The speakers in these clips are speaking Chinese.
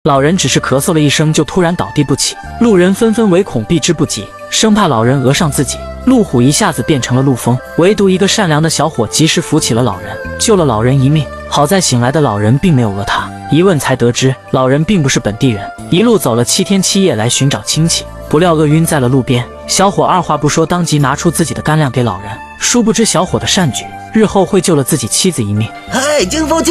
老人只是咳嗽了一声，就突然倒地不起。路人纷纷唯恐避之不及，生怕老人讹上自己。路虎一下子变成了路疯，唯独一个善良的小伙及时扶起了老人，救了老人一命。好在醒来的老人并没有讹他，一问才得知老人并不是本地人，一路走了7天7夜来寻找亲戚，不料饿晕在了路边。小伙二话不说，当即拿出自己的干粮给老人。殊不知小伙的善举日后会救了自己妻子一命。嗨，金夫，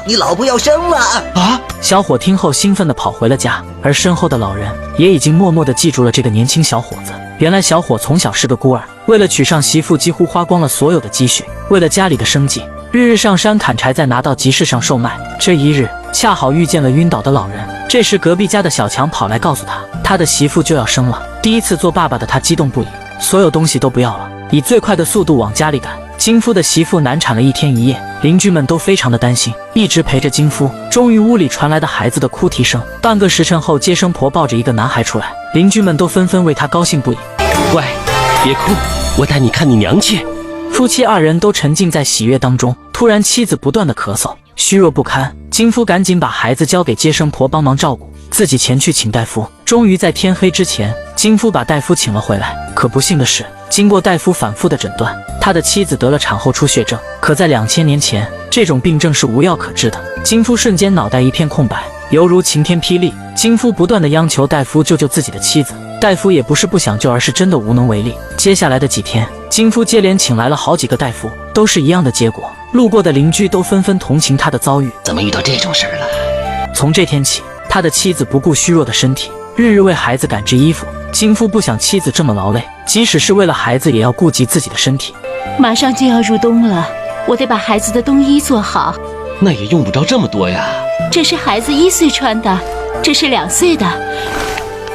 你老婆要生了啊！小伙听后兴奋地跑回了家，而身后的老人也已经默默地记住了这个年轻小伙子。原来小伙从小是个孤儿，为了娶上媳妇几乎花光了所有的积蓄，为了家里的生计，日日上山砍柴，再拿到集市上售卖。这一日恰好遇见了晕倒的老人，这时隔壁家的小强跑来告诉他，他的媳妇就要生了。第一次做爸爸的他激动不已，所有东西都不要了，以最快的速度往家里赶。金夫的媳妇难产了1天1夜，邻居们都非常的担心，一直陪着金夫。终于屋里传来的孩子的哭啼声，半个时辰后，接生婆抱着一个男孩出来，邻居们都纷纷为他高兴不已。乖，别哭，我带你看你娘去。夫妻二人都沉浸在喜悦当中，突然妻子不断的咳嗽，虚弱不堪。金夫赶紧把孩子交给接生婆帮忙照顾，自己前去请大夫。终于在天黑之前，金夫把大夫请了回来。可不幸的是，经过大夫反复的诊断，他的妻子得了产后出血症。可在2000年前，这种病症是无药可治的。金夫瞬间脑袋一片空白，犹如晴天霹雳。金夫不断的央求大夫救救自己的妻子，大夫也不是不想救，而是真的无能为力。接下来的几天，金夫接连请来了好几个大夫，都是一样的结果。路过的邻居都纷纷同情他的遭遇。怎么遇到这种事儿了？从这天起，他的妻子不顾虚弱的身体，日日为孩子赶制衣服。金夫不想妻子这么劳累，即使是为了孩子，也要顾及自己的身体。马上就要入冬了，我得把孩子的冬衣做好。那也用不着这么多呀。这是孩子1岁穿的，这是2岁的，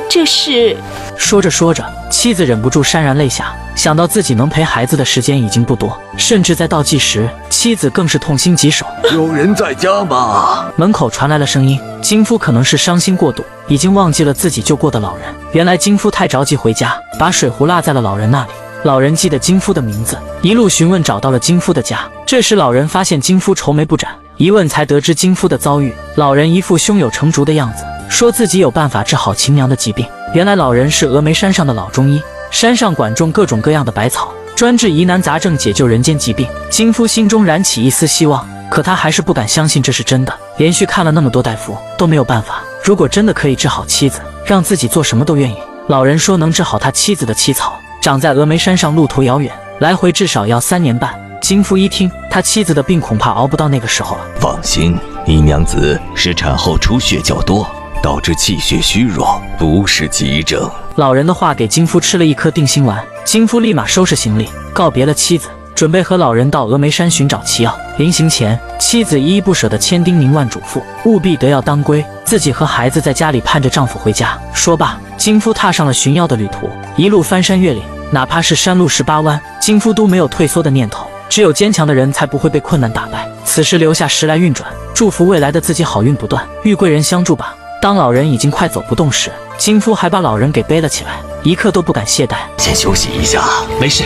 这是……说着说着，妻子忍不住潸然泪下，想到自己能陪孩子的时间已经不多，甚至在倒计时，妻子更是痛心疾首。有人在家吗？门口传来了声音。金夫可能是伤心过度，已经忘记了自己救过的老人。原来金夫太着急回家，把水壶落在了老人那里。老人记得金夫的名字，一路询问找到了金夫的家。这时老人发现金夫愁眉不展，一问才得知金夫的遭遇。老人一副胸有成竹的样子，说自己有办法治好秦娘的疾病。原来老人是峨眉山上的老中医，山上管种各种各样的百草，专治疑难杂症，解救人间疾病。金夫心中燃起一丝希望，可他还是不敢相信这是真的。连续看了那么多大夫都没有办法，如果真的可以治好妻子，让自己做什么都愿意。老人说能治好他妻子的七草，长在峨眉山上，路途遥远，来回至少要3年半。金夫一听，他妻子的病恐怕熬不到那个时候了。放心，你娘子是产后出血较多，导致气血虚弱，不是急症。老人的话给金夫吃了一颗定心丸，金夫立马收拾行李，告别了妻子，准备和老人到峨眉山寻找奇药。临行前，妻子依依不舍地千叮咛万嘱咐，务必得要当归，自己和孩子在家里盼着丈夫回家。说罢，金夫踏上了寻药的旅途，一路翻山越岭，哪怕是山路18弯，金夫都没有退缩的念头。只有坚强的人才不会被困难打败。此时留下时来运转，祝福未来的自己好运不断，遇贵人相助吧。当老人已经快走不动时，金夫还把老人给背了起来，一刻都不敢懈怠。先休息一下，没事，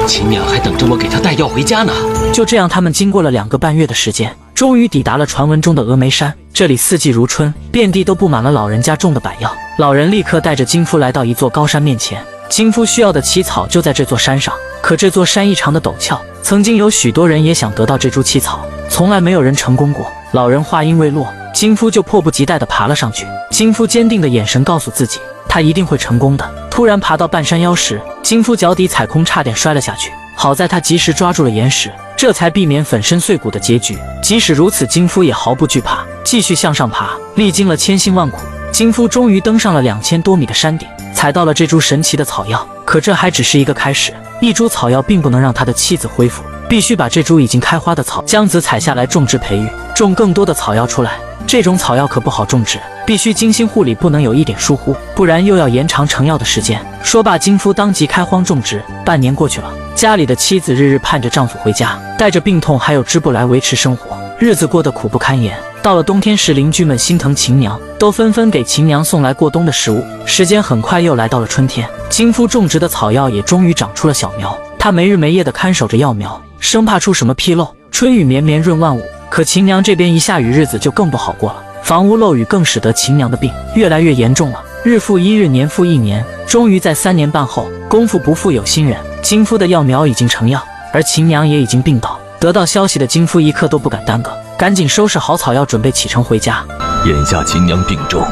秦娘还等着我给她带药回家呢。就这样，他们经过了2个半月的时间，终于抵达了传闻中的峨眉山。这里四季如春，遍地都布满了老人家种的百药。老人立刻带着金夫来到一座高山面前，金夫需要的奇草就在这座山上。可这座山异常的陡峭，曾经有许多人也想得到这株奇草，从来没有人成功过。老人话音未落，金夫就迫不及待地爬了上去。金夫坚定的眼神告诉自己，他一定会成功的。突然爬到半山腰时，金夫脚底踩空，差点摔了下去。好在他及时抓住了岩石，这才避免粉身碎骨的结局。即使如此，金夫也毫不惧怕，继续向上爬。历经了千辛万苦，金夫终于登上了2000多米的山顶，采到了这株神奇的草药。可这还只是一个开始，一株草药并不能让他的妻子恢复，必须把这株已经开花的草姜子采下来种植培育，种更多的草药出来。这种草药可不好种植，必须精心护理，不能有一点疏忽，不然又要延长成药的时间。说罢，金夫当即开荒种植。半年过去了，家里的妻子日日盼着丈夫回家，带着病痛还有织布来维持生活，日子过得苦不堪言。到了冬天时，邻居们心疼秦娘，都纷纷给秦娘送来过冬的食物。时间很快又来到了春天，金夫种植的草药也终于长出了小苗。他没日没夜地看守着药苗，生怕出什么纰漏。春雨绵绵润万物，可秦娘这边一下雨，日子就更不好过了。房屋漏雨更使得秦娘的病越来越严重了，日复一日，年复一年，终于在3年半后，功夫不负有心人，金夫的药苗已经成药，而秦娘也已经病倒。得到消息的金夫一刻都不敢耽搁，赶紧收拾好草药，准备启程回家。眼下秦娘病重，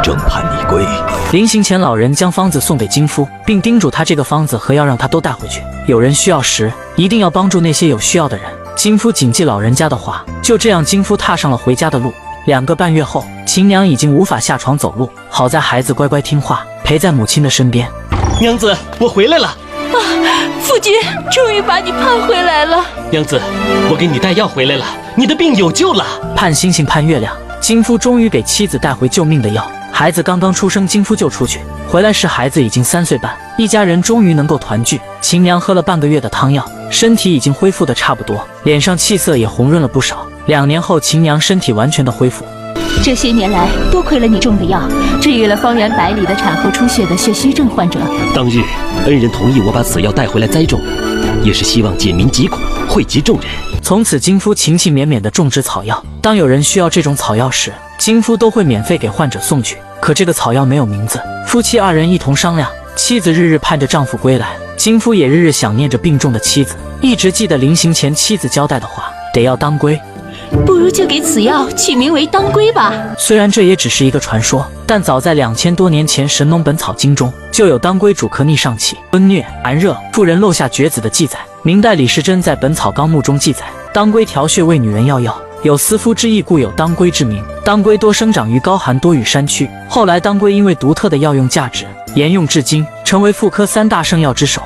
正盼你归。临行前，老人将方子送给金夫，并叮嘱他这个方子和药让他都带回去，有人需要时一定要帮助那些有需要的人。金夫谨记老人家的话，就这样，金夫踏上了回家的路。2个半月后，秦娘已经无法下床走路，好在孩子乖乖听话，陪在母亲的身边。娘子，我回来了。夫君终于把你盼回来了。娘子，我给你带药回来了，你的病有救了。盼星星盼月亮，金夫终于给妻子带回救命的药。孩子刚刚出生，金夫就出去，回来时孩子已经3岁半，一家人终于能够团聚。秦娘喝了半个月的汤药，身体已经恢复的差不多，脸上气色也红润了不少。2年后，秦娘身体完全的恢复。这些年来，多亏了你种的药，治愈了方圆100里的产后出血的血虚症患者。当日恩人同意我把此药带回来栽种，也是希望解民疾苦，惠及众人。从此，金夫勤勤勉勉地种植草药。当有人需要这种草药时，金夫都会免费给患者送去。可这个草药没有名字，夫妻2人一同商量。妻子日日盼着丈夫归来，金夫也日日想念着病重的妻子，一直记得临行前妻子交代的话，得要当归。不如就给此药取名为当归吧。虽然这也只是一个传说，但早在2000多年前，《神农本草经》中就有当归主可逆上气、温疟、寒热、妇人漏下绝子的记载。明代李时珍在《本草纲目》中记载，当归调血为女人要药，有思夫之意，故有当归之名。当归多生长于高寒多雨山区，后来当归因为独特的药用价值，沿用至今，成为妇科3大圣药之首。